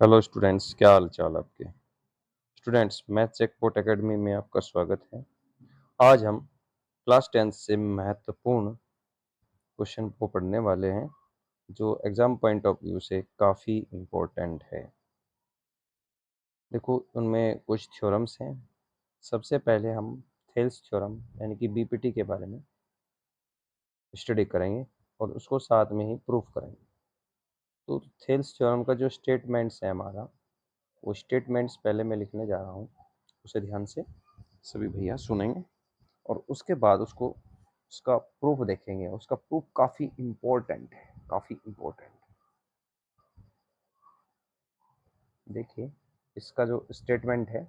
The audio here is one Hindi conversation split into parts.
हेलो स्टूडेंट्स, क्या हाल चाल आपके। स्टूडेंट्स, मैथ्स एक्सपोर्ट एकेडमी में आपका स्वागत है। आज हम क्लास 10 से महत्वपूर्ण क्वेश्चन को पढ़ने वाले हैं जो एग्जाम पॉइंट ऑफ व्यू से काफ़ी इम्पोर्टेंट है। देखो, उनमें कुछ थ्योरम्स हैं। सबसे पहले हम थेल्स थ्योरम यानी कि बीपीटी के बारे में स्टडी करेंगे और उसको साथ में ही प्रूफ करेंगे। तो थेल्स थ्योरम का जो स्टेटमेंट्स है हमारा, वो स्टेटमेंट्स पहले मैं लिखने जा रहा हूँ। उसे ध्यान से सभी भैया सुनेंगे और उसके बाद उसका प्रूफ देखेंगे। उसका प्रूफ काफ़ी इम्पोर्टेंट है, काफ़ी इम्पोर्टेंट। देखिए, इसका जो स्टेटमेंट है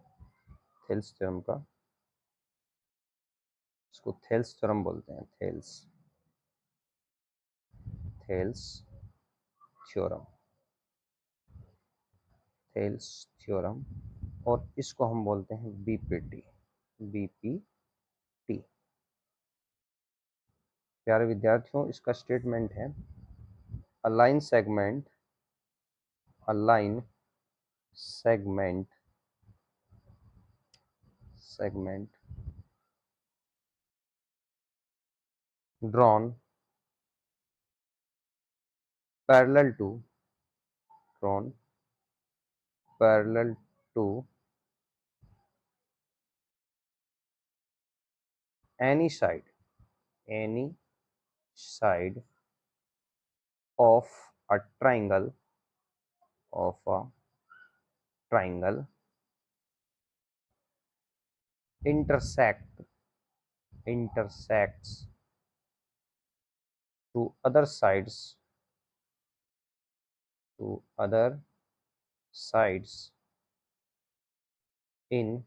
थेल्स थ्योरम का, इसको थेल्स थ्योरम बोलते हैं। Thales theorem, Thales theorem. और इसको हम बोलते हैं बीपीटी, बीपीटी। प्यारे विद्यार्थियों, इसका स्टेटमेंट है align segment, align segment, segment drawn parallel to, drawn parallel to any side, any side of a triangle, of a triangle intersects to other sides, to other sides in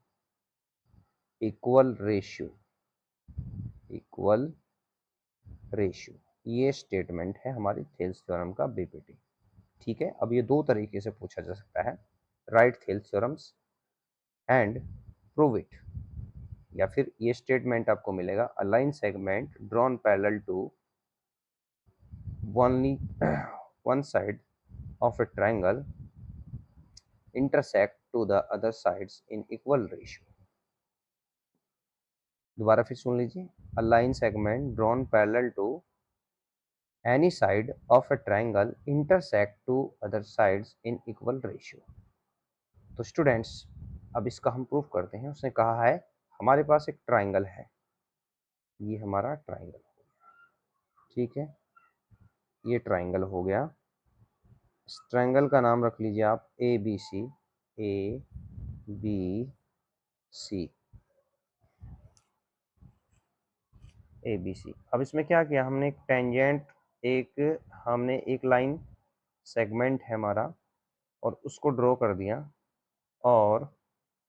equal ratio, equal ratio. ये स्टेटमेंट है हमारी थेल्स थ्योरम का बीपीटी। ठीक है, अब ये दो तरीके से पूछा जा सकता है, write Thales theorems and prove it. या फिर ये स्टेटमेंट आपको मिलेगा a line segment drawn parallel to only one side of a triangle intersect to the other sides in equal ratio। दोबारा फिर सुन लीजिए, a line segment drawn parallel to any side of a triangle intersect to other sides in equal ratio। तो स्टूडेंट्स, अब इसका हम प्रूफ करते हैं। उसने कहा है हमारे पास एक ट्राइंगल है, ये हमारा ट्राइंगल, ठीक है, ये ट्राइंगल हो गया। इस ट्राइंगल का नाम रख लीजिए आप A B C, A B C, A B C. अब इसमें क्या किया हमने, एक टेंजेंट, हमने एक लाइन सेगमेंट है हमारा और उसको ड्रॉ कर दिया। और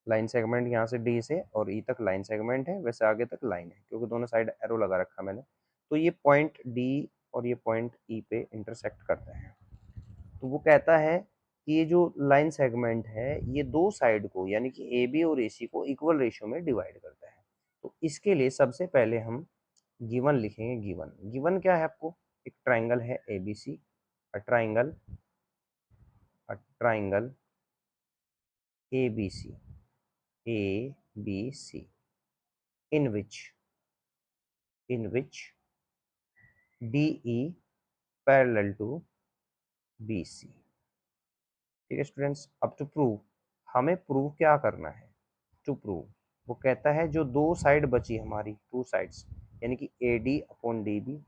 लाइन सेगमेंट यहाँ से डी से और ई तक लाइन सेगमेंट है, वैसे आगे तक लाइन है क्योंकि दोनों साइड एरो लगा रखा मैंने। तो ये पॉइंट डी और ये पॉइंट ई पे इंटरसेक्ट करते हैं। तो वो कहता है कि ये जो लाइन सेगमेंट है ये दो साइड को यानी कि ए बी और ए सी को इक्वल रेशियो में डिवाइड करता है। तो इसके लिए सबसे पहले हम गिवन लिखेंगे। गिवन, गिवन क्या है आपको, एक ट्राइंगल है A B C, a triangle, a triangle A B C, A B C, in which D E parallel to B C. ठीक है स्टूडेंट्स, अब टू प्रूव, हमें प्रूव क्या करना है। टू प्रूव, वो कहता है जो दो साइड बची हमारी, टू साइड्स, यानी कि A D upon D B,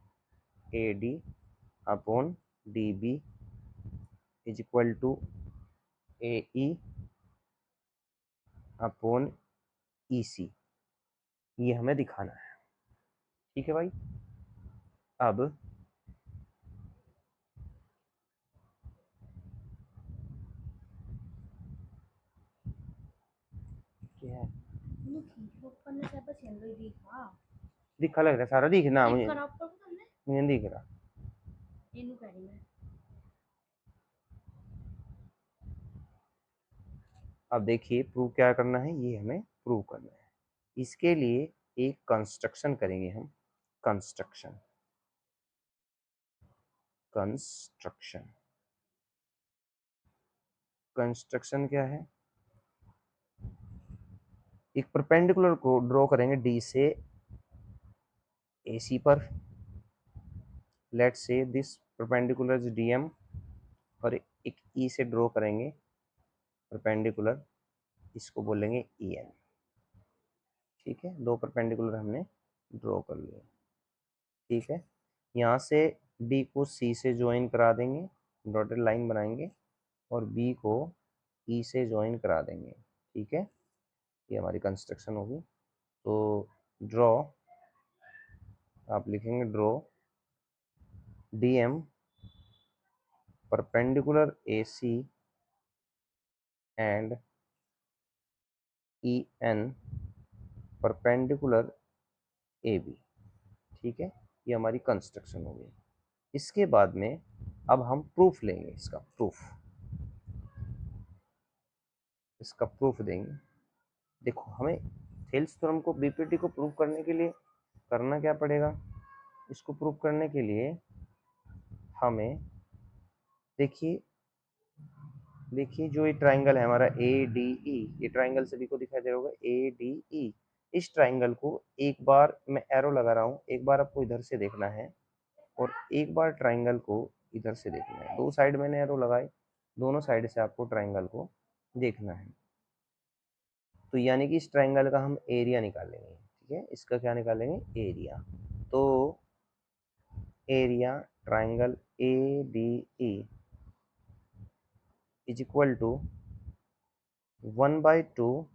A D upon D B is equal to A E upon E C, ये हमें दिखाना है। ठीक है भाई, अब क्या है, दिखा लग रहा है सारा, दिखना मुझे, मुझे नहीं दिख रहा। अब देखिए प्रूव क्या करना है, ये हमें प्रूव करना है। इसके लिए एक कंस्ट्रक्शन करेंगे हम, कंस्ट्रक्शन, कंस्ट्रक्शन। कंस्ट्रक्शन क्या है, एक परपेंडिकुलर को ड्रॉ करेंगे डी से AC पर, लेट से दिस परपेंडिकुलर इज DM, और एक E से ड्रॉ करेंगे परपेंडिकुलर, इसको बोलेंगे EN। ठीक है, दो परपेंडिकुलर हमने ड्रॉ कर लिए। ठीक है, यहाँ से D को C से ज्वाइन करा देंगे, डॉटेड लाइन बनाएंगे, और B को E से ज्वाइन करा देंगे। ठीक है, ये हमारी कंस्ट्रक्शन होगी। तो ड्रॉ, आप लिखेंगे draw DM perpendicular AC and EN perpendicular AB। ठीक है, ये हमारी कंस्ट्रक्शन हो गई। इसके बाद में अब हम प्रूफ लेंगे, इसका प्रूफ देंगे। देखो, हमें थेल्स थ्योरम को, BPT को प्रूफ करने के लिए करना क्या पड़ेगा, इसको प्रूफ करने के लिए हमें देखिए जो ये ट्राइंगल है हमारा ADE, ये ट्राइंगल सभी को दिखाई दे रहा होगा ADE। इस ट्राइंगल को एक बार मैं एरो लगा रहा हूँ, एक बार आपको इधर से देखना है और एक बार ट्राइंगल को इधर से देखना है। दो साइड मैंने एरो लगाए, दोनों साइड से आपको ट्राइंगल को देखना है। तो यानी कि इस ट्राइंगल का हम एरिया निकालेंगे। ठीक है, इसका क्या निकालेंगे, एरिया। तो area triangle ADE is equal to 1/2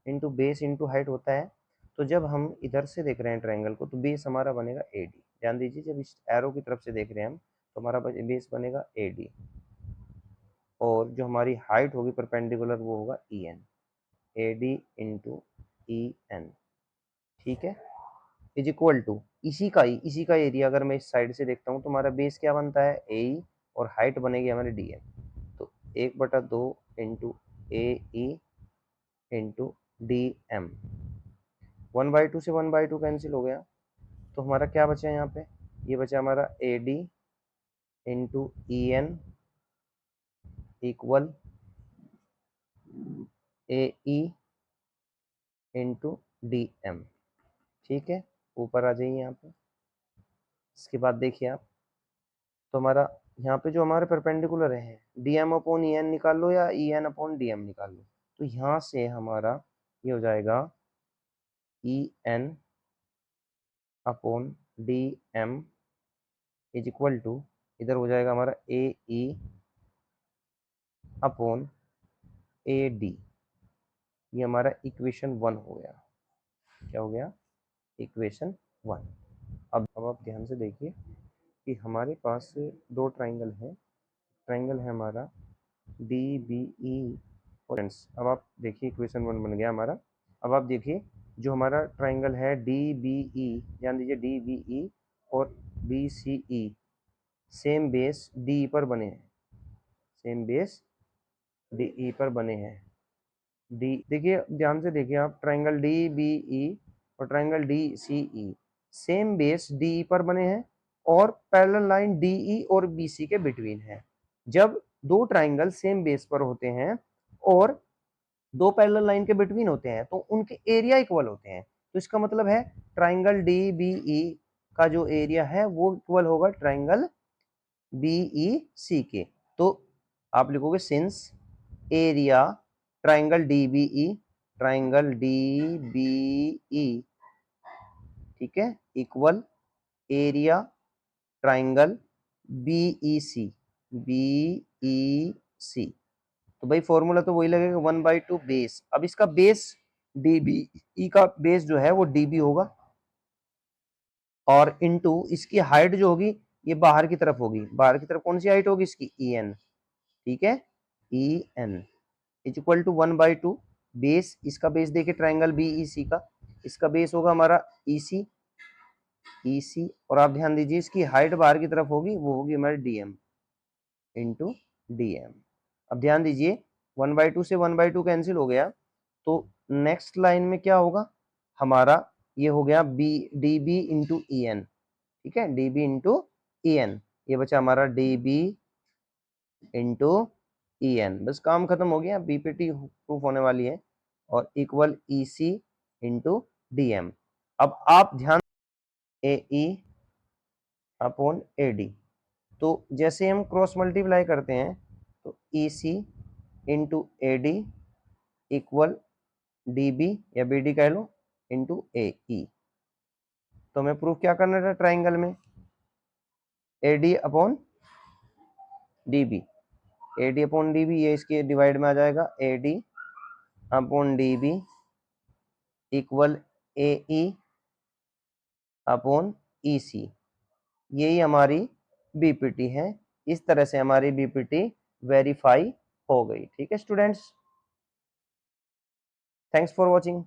into base into height होता है। तो जब हम इधर से देख रहे हैं ट्राइंगल को, तो बेस हमारा बनेगा AD। ध्यान दीजिए, जब इस एरो की तरफ से देख रहे हैं हम, तो हमारा बेस बनेगा AD, और जो हमारी हाइट होगी परपेंडिकुलर वो होगा EN, AD इंटू EN। ठीक है, इज इक्वल टू इसी का एरिया अगर मैं इस साइड से देखता हूँ, तो हमारा बेस क्या बनता है AE, और हाइट बनेगी हमारी DM। तो 1/2 इंटू AE इंटू DM। 1/2 से 1/2 कैंसिल हो गया, तो हमारा क्या बचा यहाँ पे, ये बचा हमारा AD into EN equal AE into DM। ठीक है, ऊपर आ जाइए यहाँ पे। इसके बाद देखिए आप, तो हमारा यहाँ पे जो हमारे परपेंडिकुलर है, DM अपॉन EN निकाल लो या EN अपॉन DM निकाल लो। तो यहाँ से हमारा ये हो जाएगा EN upon DM is equal to, इधर हो जाएगा हमारा AE अपॉन AD। ये हमारा इक्वेशन 1 हो गया। क्या हो गया, इक्वेशन 1। अब आप ध्यान से देखिए कि हमारे पास दो ट्राइंगल हैं। ट्राइंगल है हमारा DBE, और अब आप देखिए इक्वेशन 1 बन गया हमारा। अब आप देखिए जो हमारा ट्राइंगल है DBE, ध्यान दीजिए DBE और BCE सेम बेस DE पर बने हैं, सेम बेस DE पर बने हैं। डी, देखिए ध्यान से देखिए आप, ट्राइंगल DBE और triangle DCE same base DE पर बने हैं, और पैरेलल लाइन DE और BC के बिटवीन है। जब दो ट्राइंगल सेम बेस पर होते हैं और दो पैरेलल लाइन के बिटवीन होते हैं, तो उनके एरिया इक्वल होते हैं। तो इसका मतलब है ट्राइंगल DBE का जो एरिया है वो इक्वल होगा ट्राइंगल BEC के। तो आप लिखोगे since area triangle DBE, triangle DBE, ठीक है, equal area triangle BEC, BEC। तो भाई फॉर्मूला तो वही लगेगा 1/2 बेस। अब इसका बेस DBE का बेस जो है वो DB होगा, और इनटू इसकी हाइट जो होगी ये बाहर की तरफ होगी। बाहर की तरफ कौन सी हाइट होगी इसकी, EN। ठीक है, EN is equal to 1/2 base. इसका बेस देखिए ट्राइंगल BEC का, इसका बेस होगा हमारा EC, और आप ध्यान दीजिए इसकी हाइट बाहर की तरफ होगी, वो होगी हमारी DM इंटू DM। अब ध्यान दीजिए 1/2 से 1/2 कैंसिल हो गया, तो नेक्स्ट लाइन में क्या होगा हमारा, ये हो गया DB इंटू EN। ठीक है, DB इंटू EN, ये बचा हमारा DB इंटू ई एन, बस काम खत्म हो गया, बीपीटी प्रूफ होने वाली है, और इक्वल ई सी इंटू डी एम। अब आप ध्यान, ए ई अपॉन ए डी, तो जैसे हम क्रॉस मल्टीप्लाई करते हैं तो E C into A D equal D B या बी डी कह लो इंटू ए ई। तो हमें प्रूफ क्या करना था ट्राइंगल में, A D upon D B, A D upon D B, ये इसके डिवाइड में आ जाएगा, A D upon D B equal A E upon E C, यही हमारी बीपीटी है। इस तरह से हमारी बीपीटी वेरीफाई हो गई। ठीक है स्टूडेंट्स, थैंक्स फॉर वॉचिंग।